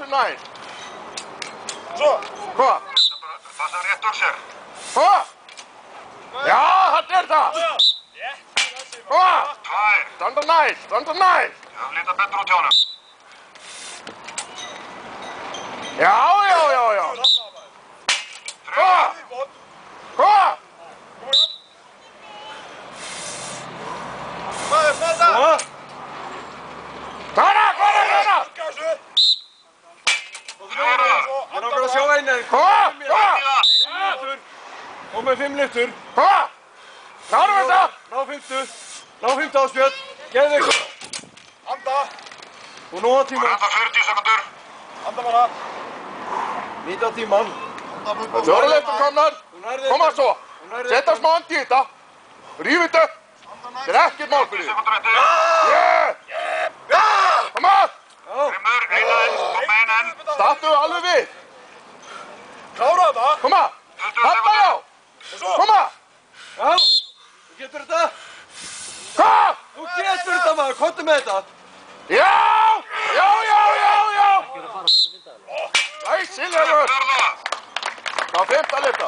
aftur nær. Svo. Hvað? Passa rétt úr sér. Hvað? Já, þetta er það. Hvað? Tvær. Standa nær, standa nær. Já, líta betur út hjá honum. Já. Hvað? Hvað? Hvað er þetta? Hvaða? Fjórar. Ég er okkur að sjá einu. Hvað? Og með 5 lyftur. Hvað? Klárum þetta? Ná 50. Ná 50 Ásbjörn. Gerðu ykkur. Anda. Og nú á tíma. Anda 40 sekundur. Anda bara. Nýta á tíman. Fjóralyftur komnar. Koma svo. Setta smá andi í þetta. Ríf þetta upp. Þetta er ekkert mál fyrir því. 40 sekundur eftir. Koma! Grimur, eina enn. Koma eina enn. Stattu alveg við. Klára þetta. Koma! 20 Þarna sekundur. já! Koma! Já. Þú getur þetta. Hvað? Þú getur þetta maður. Komdu með þetta. Já! Læsillegur! Fjórða. Það var 5. lyft.